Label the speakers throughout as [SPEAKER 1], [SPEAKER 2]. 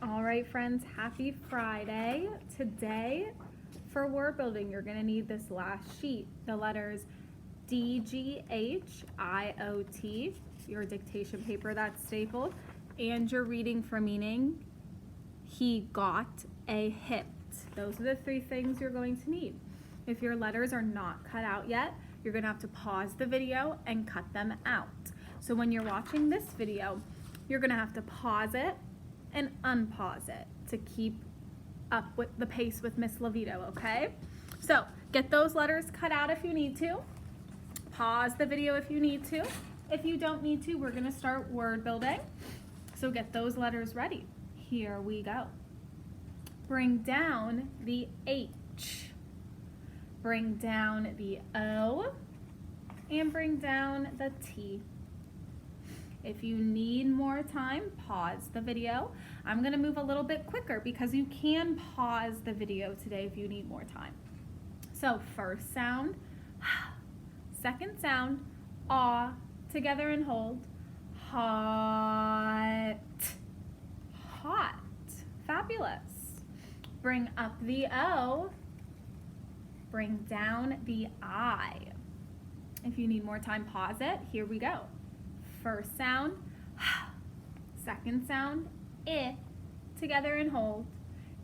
[SPEAKER 1] All right, friends, happy Friday. Today, for word building, you're going to need this last sheet, the letters DGHIOT, your dictation paper that's stapled, and your reading for meaning, he got a hit. Those are the three things you're going to need. If your letters are not cut out yet, you're going to have to pause the video and cut them out. So when you're watching this video, you're going to have to pause it and unpause it to keep up with the pace with Miss Levito, okay? So get those letters cut out if you need to. Pause the video if you need to. If you don't need to, we're gonna start word building. So get those letters ready. Here we go. Bring down the H. Bring down the O. And bring down the T. If you need more time, pause the video. I'm gonna move a little bit quicker because you can pause the video today if you need more time. So first sound, second sound, aw, together and hold, hot, hot, fabulous. Bring up the O, bring down the I. If you need more time, pause it, here we go. First sound, second sound, I, together and hold,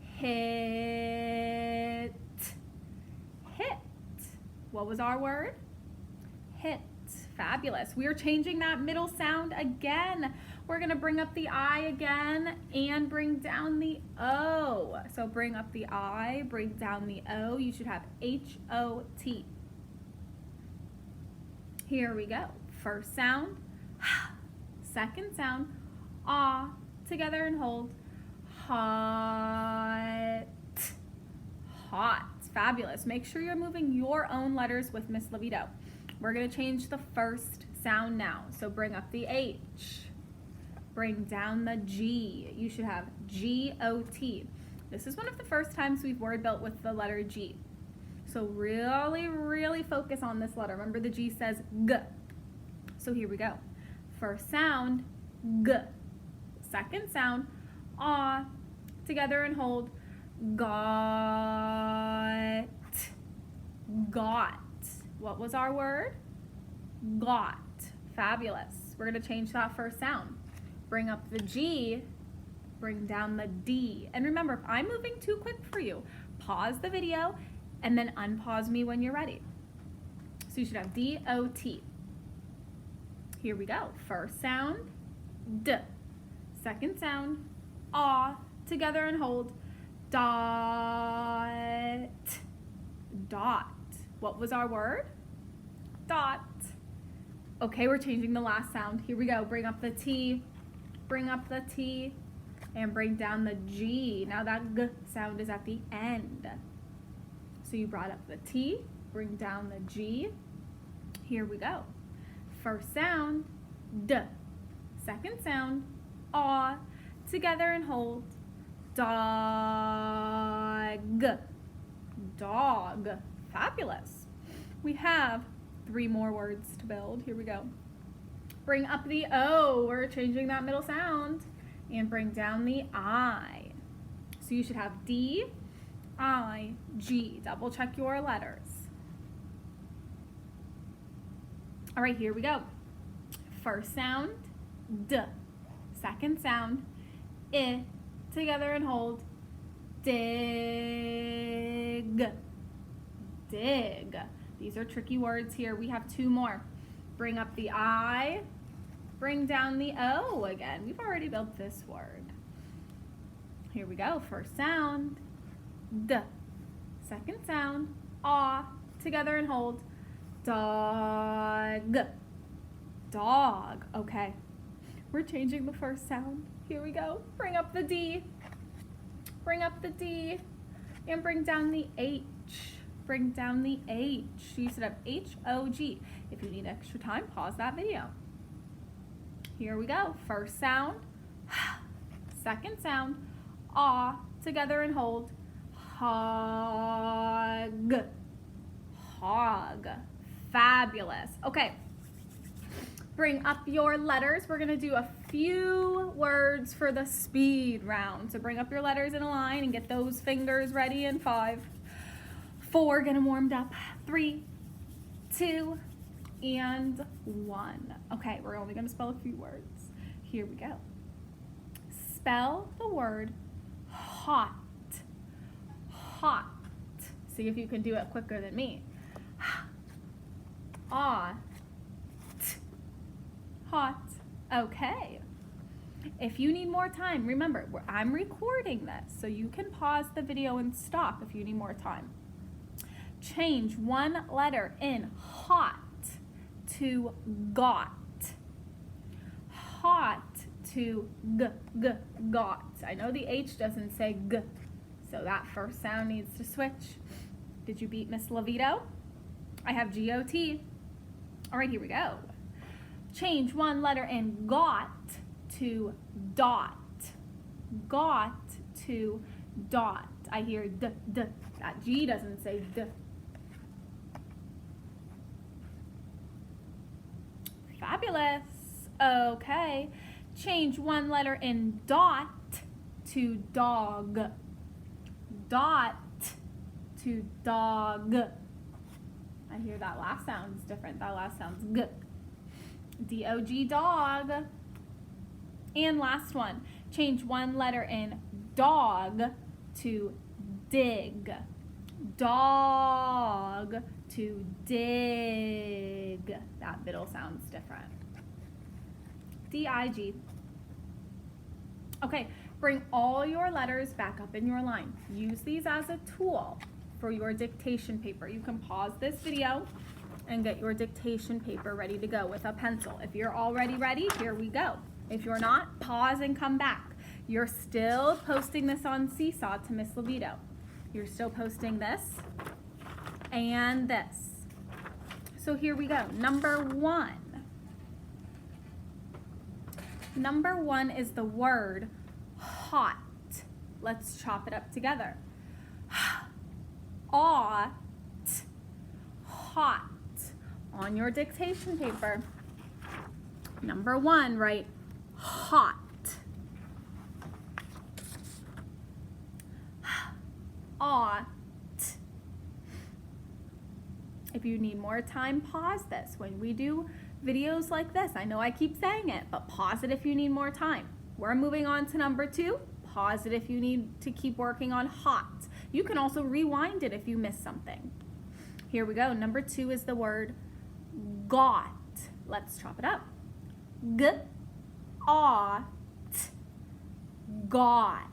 [SPEAKER 1] hit, hit. What was our word? Hit, fabulous. We are changing that middle sound again. We're gonna bring up the I again and bring down the O. So bring up the I, bring down the O. You should have H-O-T. Here we go. First sound, second sound, aw, together and hold, hot, hot, fabulous. Make sure you're moving your own letters with Miss Levito. We're gonna change the first sound now. So bring up the H, bring down the G. You should have G-O-T. This is one of the first times we've word built with the letter G. So really focus on this letter. Remember the G says G. So here we go. First sound, G. Second sound, aw, together and hold, got, got. What was our word? Got, fabulous. We're gonna change that first sound. Bring up the G, bring down the D. And remember, if I'm moving too quick for you, pause the video and then unpause me when you're ready. So you should have D-O-T. Here we go. First sound, D. Second sound, aw, together and hold, dot, dot. What was our word? Dot. Okay, we're changing the last sound. Here we go. Bring up the T, bring up the T, and bring down the G. Now that G sound is at the end. So you brought up the T, bring down the G. Here we go. First sound, D. Second sound, aw, together and hold, dog, dog. Fabulous. We have 3 more words to build. Here we go. Bring up the O. We're changing that middle sound. And bring down the I. So you should have D, I, G. Double check your letters. All right, here we go. First sound, D. Second sound, I, together and hold, dig, dig. These are tricky words here. We have 2 more. Bring up the I, bring down the O again. We've already built this word. Here we go. First sound, D. Second sound, aw, together and hold, dog, dog. Okay, we're changing the first sound. Here we go. Bring up the D, bring up the D, and bring down the H. Bring down the H. You should have H-O-G. If you need extra time, pause that video. Here we go. First sound, second sound, aw, together and hold, hog, hog. Fabulous. Okay, Bring up your letters. We're going to do a few words for the speed round. So bring up your letters in a line and get those fingers ready in 5, 4, get them warmed up, 3, 2, and 1. Okay, we're only going to spell a few words. Here we go. Spell the word hot. Hot. See if you can do it quicker than me. Hot. Okay. If you need more time, remember, I'm recording this, so you can pause the video and stop if you need more time. Change one letter in hot to got. Hot to got. I know the H doesn't say g, so that first sound needs to switch. Did you beat Miss Levito? I have G-O-T. All right, here we go. Change one letter in got to dot. Got to dot. I hear d. That G doesn't say d. Fabulous. Okay. Change one letter in dot to dog. Dot to dog. I hear that last sound's different. That last sound's g. D-O-G, dog. And last one. Change one letter in dog to dig. Dog to dig. That middle sounds different. D-I-G. Okay, bring all your letters back up in your line. Use these as a tool for your dictation paper. You can pause this video and get your dictation paper ready to go with a pencil. If you're already ready, here we go. If you're not, pause and come back. You're still posting this on Seesaw to Miss Levito. You're still posting this and this. So here we go. Number 1. Number 1 is the word hot. Let's chop it up together. Hot. On your dictation paper. Number 1, write hot. Ought. If you need more time, pause this. When we do videos like this, I know I keep saying it, but pause it if you need more time. We're moving on to number 2. Pause it if you need to keep working on hot. You can also rewind it if you miss something. Here we go. Number 2 is the word got. Let's chop it up. G-ought. Got.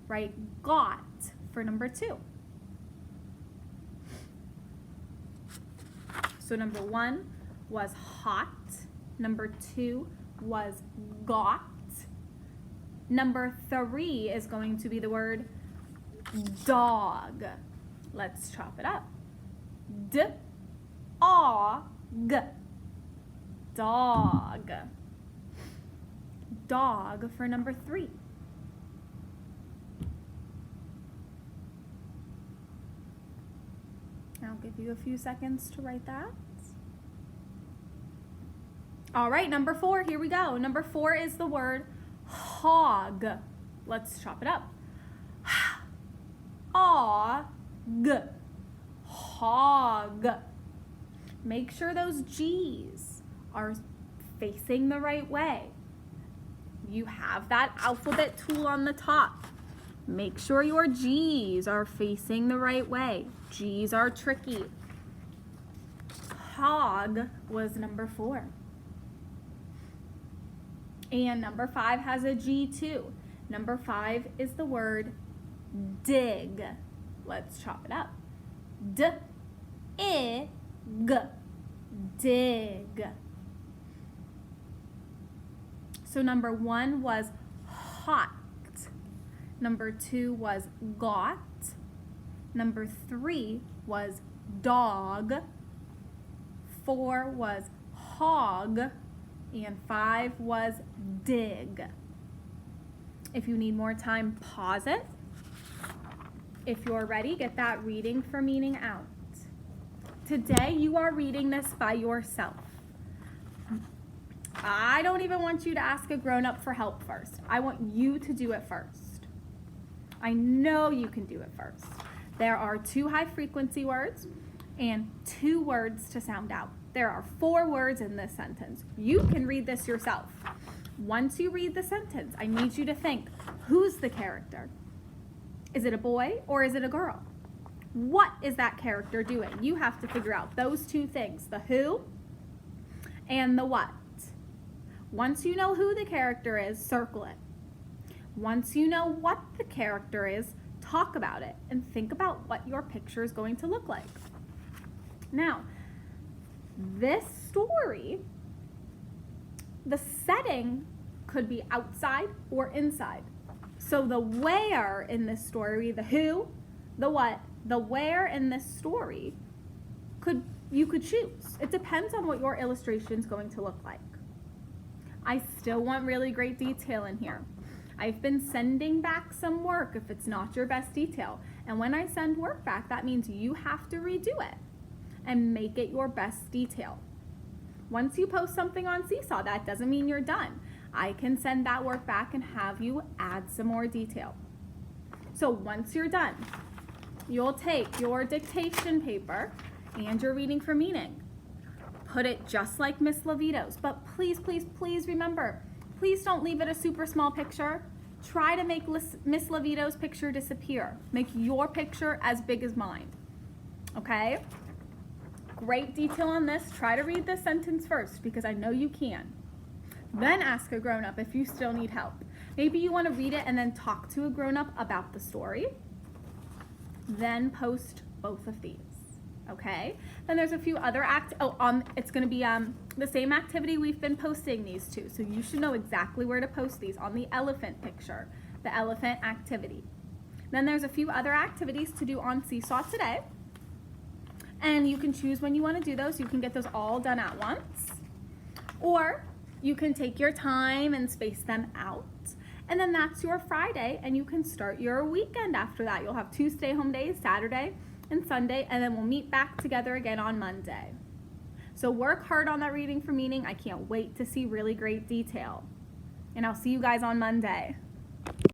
[SPEAKER 1] Right? Got for number 2. So number 1 was hot. Number 2 was got. Number 3 is going to be the word dog. Let's chop it up. D-O-G. Dog. Dog for number 3. I'll give you a few seconds to write that. All right, number 4, here we go. Number 4 is the word hog. Let's chop it up. H-O-G. Hog. Make sure those G's are facing the right way. You have that alphabet tool on the top. Make sure your G's are facing the right way. G's are tricky. Hog was number 4. And number 5 has a G too. Number 5 is the word dig. Let's chop it up. D-I-G. Dig. So number 1 was hot. Number 2 was got. Number 3 was dog. 4 was hog. And 5 was dig. If you need more time, pause it. If you're ready, get that reading for meaning out. Today you are reading this by yourself. I don't even want you to ask a grown-up for help first. I want you to do it first. I know you can do it first. There are 2 high frequency words and 2 words to sound out. There are 4 words in this sentence. You can read this yourself. Once you read the sentence, I need you to think, who's the character? Is it a boy or is it a girl? What is that character doing? You have to figure out those 2 things, the who and the what. Once you know who the character is, circle it. Once you know what the character is, talk about it and think about what your picture is going to look like. Now, this story, the setting could be outside or inside. So the where in this story, the who, the what, the where in this story, you could choose. It depends on what your illustration is going to look like. I still want really great detail in here. I've been sending back some work if it's not your best detail. And when I send work back, that means you have to redo it and make it your best detail. Once you post something on Seesaw, that doesn't mean you're done. I can send that work back and have you add some more detail. So once you're done, you'll take your dictation paper and your reading for meaning. Put it just like Miss Levito's, but please, please, please remember, please don't leave it a super small picture. Try to make Miss Levito's picture disappear. Make your picture as big as mine, okay? Great detail on this. Try to read this sentence first because I know you can. Then ask a grown-up if you still need help. Maybe you want to read it and then talk to a grown-up about the story. Then post both of these, okay? Then there's a few other it's going to be the same activity we've been posting these to, so you should know exactly where to post these on the elephant picture, the elephant activity. Then there's a few other activities to do on Seesaw today, and you can choose when you want to do those. You can get those all done at once, or you can take your time and space them out. And then that's your Friday, and you can start your weekend after that. You'll have 2 stay-home days, Saturday and Sunday, and then we'll meet back together again on Monday. So work hard on that reading for meaning. I can't wait to see really great detail. And I'll see you guys on Monday.